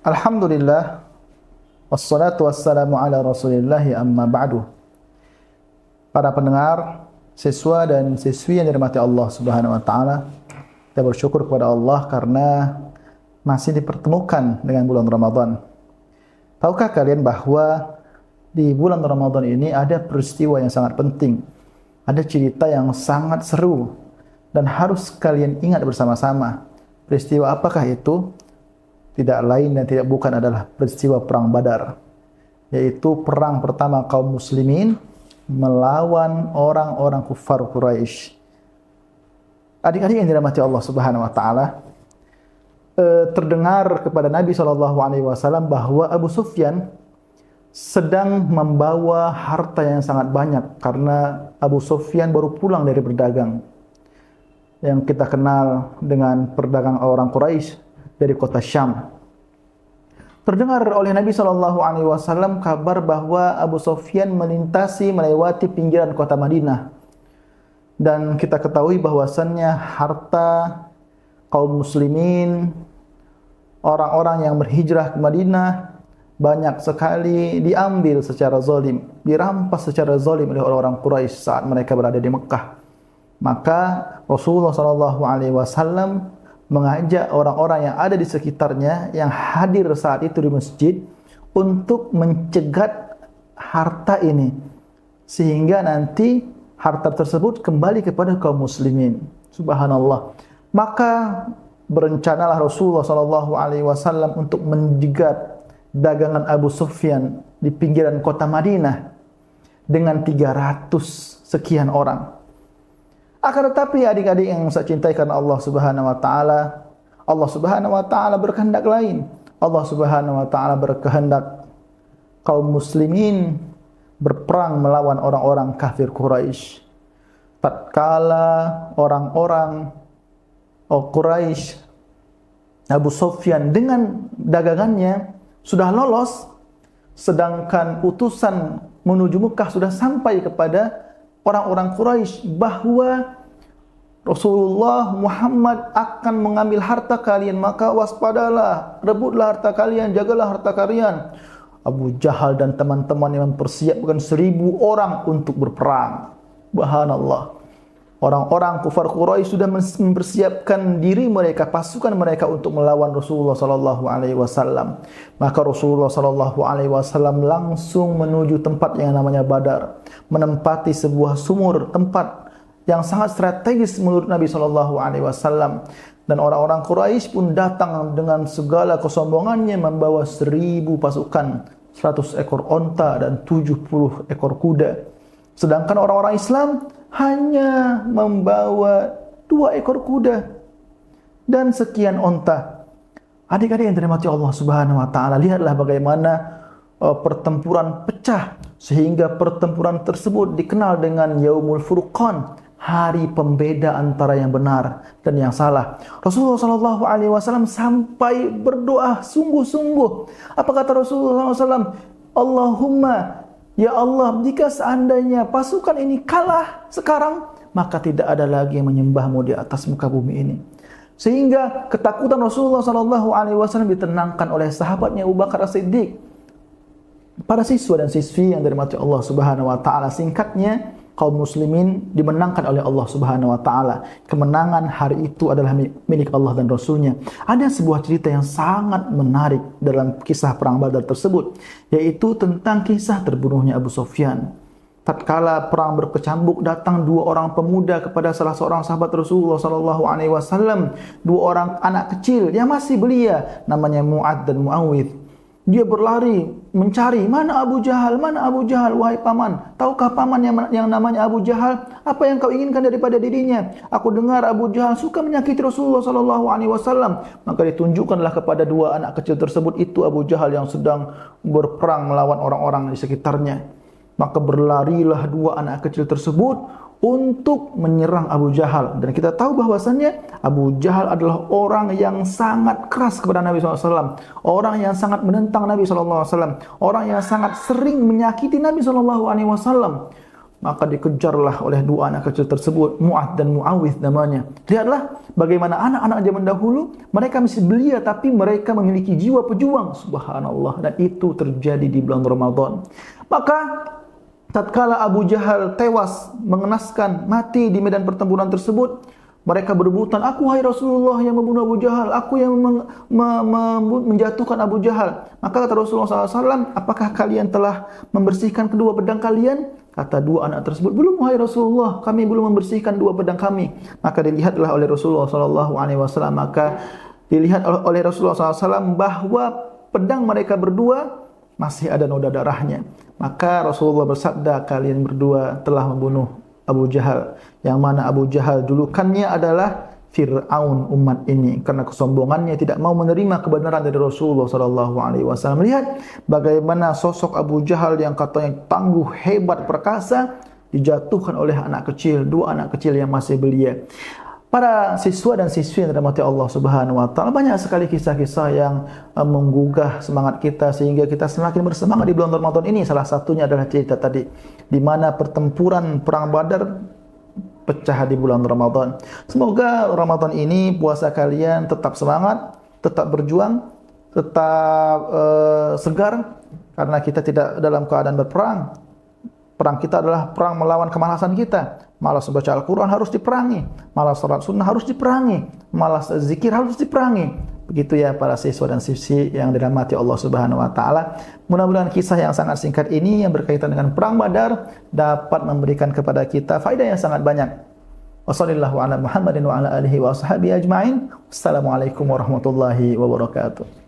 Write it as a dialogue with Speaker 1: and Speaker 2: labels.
Speaker 1: Alhamdulillah, wassalatu wassalamu ala rasulillahi amma ba'du. Para pendengar, siswa dan siswi yang dirahmati Allah Subhanahu wa taala, kita bersyukur kepada Allah karena masih dipertemukan dengan bulan Ramadan. Tahukah kalian bahwa di bulan Ramadan ini ada peristiwa yang sangat penting, ada cerita yang sangat seru dan harus kalian ingat bersama-sama. Peristiwa apakah itu? Tidak lain dan tidak bukan adalah peristiwa perang Badar, yaitu perang pertama kaum muslimin melawan orang-orang kufar Quraisy. Adik-adik yang dirahmati Allah Subhanahu wa taala, terdengar kepada Nabi SAW bahwa Abu Sufyan sedang membawa harta yang sangat banyak, karena Abu Sufyan baru pulang dari berdagang yang kita kenal dengan perdagangan orang Quraisy dari kota Syam. Terdengar oleh Nabi SAW kabar bahwa Abu Sufyan melewati pinggiran kota Madinah. Dan kita ketahui bahwasannya harta kaum muslimin, orang-orang yang berhijrah ke Madinah, banyak sekali diambil secara zalim, dirampas secara zalim oleh orang-orang Quraisy saat mereka berada di Mekah. Maka Rasulullah SAW mengajak orang-orang yang ada di sekitarnya yang hadir saat itu di masjid untuk mencegat harta ini, sehingga nanti harta tersebut kembali kepada kaum muslimin. Subhanallah. Maka berencanalah Rasulullah SAW untuk menjegat dagangan Abu Sufyan di pinggiran kota Madinah dengan 300 sekian orang. Akan tetapi adik-adik yang saya cintai karena Allah Subhanahu wa taala berkehendak lain. Allah Subhanahu wa taala berkehendak kaum muslimin berperang melawan orang-orang kafir Quraisy. Tatkala orang-orang Quraisy, Abu Sufyan dengan dagangannya sudah lolos, sedangkan utusan menuju Mekah sudah sampai kepada orang-orang Quraisy bahwa Rasulullah Muhammad akan mengambil harta kalian, maka waspadalah, rebutlah harta kalian, jagalah harta kalian. Abu Jahal dan teman-teman yang mempersiapkan 1000 orang untuk berperang. Subhanallah. Orang-orang kufar Quraisy sudah mempersiapkan diri mereka, pasukan mereka untuk melawan Rasulullah SAW. Maka Rasulullah SAW langsung menuju tempat yang namanya Badar, menempati sebuah sumur, tempat yang sangat strategis menurut Nabi SAW. Dan orang-orang Quraisy pun datang dengan segala kesombongannya membawa 1000 pasukan, 100 ekor onta dan 70 ekor kuda. Sedangkan orang-orang Islam hanya membawa 2 ekor kuda dan sekian onta. Adik-adik yang dirahmati Allah Subhanahu wa taala, lihatlah bagaimana pertempuran pecah sehingga pertempuran tersebut dikenal dengan Yaumul Furqan, hari pembeda antara yang benar dan yang salah. Rasulullah SAW sampai berdoa sungguh-sungguh. Apa kata Rasulullah SAW? Allahumma, ya Allah, jika seandainya pasukan ini kalah sekarang, maka tidak ada lagi yang menyembahmu di atas muka bumi ini. Sehingga ketakutan Rasulullah SAW ditenangkan oleh sahabatnya Abu Bakar As-Siddiq. Para siswa dan siswi yang dirahmati Allah Subhanahu wa taala, singkatnya kaum muslimin dimenangkan oleh Allah Subhanahu wa taala. Kemenangan hari itu adalah milik Allah dan Rasulnya. Ada sebuah cerita yang sangat menarik dalam kisah perang Badar tersebut, yaitu tentang kisah terbunuhnya Abu Sufyan. Tatkala perang berkecambuk, datang 2 orang pemuda kepada salah seorang sahabat Rasulullah SAW, 2 orang anak kecil yang masih belia, namanya Mu'ad dan Mu'awidh. Dia berlari mencari, mana Abu Jahal, wahai paman. Tahukah paman yang namanya Abu Jahal? Apa yang kau inginkan daripada dirinya? Aku dengar Abu Jahal suka menyakiti Rasulullah SAW. Maka ditunjukkanlah kepada 2 anak kecil tersebut, itu Abu Jahal yang sedang berperang melawan orang-orang di sekitarnya. Maka berlarilah 2 anak kecil tersebut untuk menyerang Abu Jahal. Dan kita tahu bahwasannya Abu Jahal adalah orang yang sangat keras kepada Nabi SAW, orang yang sangat menentang Nabi SAW, orang yang sangat sering menyakiti Nabi SAW. maka dikejarlah oleh dua anak kecil tersebut, Mu'adh dan Mu'awidh namanya. Lihatlah bagaimana anak-anak zaman dahulu, mereka masih belia tapi mereka memiliki jiwa pejuang, subhanallah, dan itu terjadi di bulan Ramadan. Maka tatkala Abu Jahal tewas mengenaskan mati di medan pertempuran tersebut, mereka berebutan, aku wahai Rasulullah yang membunuh Abu Jahal, aku yang menjatuhkan Abu Jahal. Maka kata Rasulullah SAW, apakah kalian telah membersihkan kedua pedang kalian? Kata dua anak tersebut, belum wahai Rasulullah, kami belum membersihkan dua pedang kami. Maka dilihatlah oleh Rasulullah SAW, maka dilihat oleh Rasulullah SAW bahwa pedang mereka berdua masih ada noda darahnya. Maka Rasulullah bersabda, kalian berdua telah membunuh Abu Jahal, yang mana Abu Jahal julukannya adalah Fir'aun umat ini, karena kesombongannya tidak mau menerima kebenaran dari Rasulullah SAW. Lihat bagaimana sosok Abu Jahal yang katanya tangguh, hebat, perkasa, dijatuhkan oleh anak kecil, dua anak kecil yang masih belia. Para siswa dan siswi yang dirahmati Allah Subhanahu wa taala, banyak sekali kisah-kisah yang menggugah semangat kita sehingga kita semakin bersemangat di bulan Ramadan ini. Salah satunya adalah cerita tadi di mana pertempuran perang Badar pecah di bulan Ramadan. Semoga Ramadan ini puasa kalian tetap semangat, tetap berjuang, tetap segar, karena kita tidak dalam keadaan berperang. Perang kita adalah perang melawan kemalasan kita. Malas membaca Al-Quran harus diperangi, malas salat sunnah harus diperangi, malas zikir harus diperangi. Begitu ya para siswa dan siswi yang dirahmati Allah Subhanahu wa taala. Mudah-mudahan kisah yang sangat singkat ini yang berkaitan dengan perang Badar dapat memberikan kepada kita faedah yang sangat banyak. Wassallallahu ala Muhammadin wa ala alihi wa ashabihi ajma'in. Wassalamualaikum warahmatullahi wabarakatuh.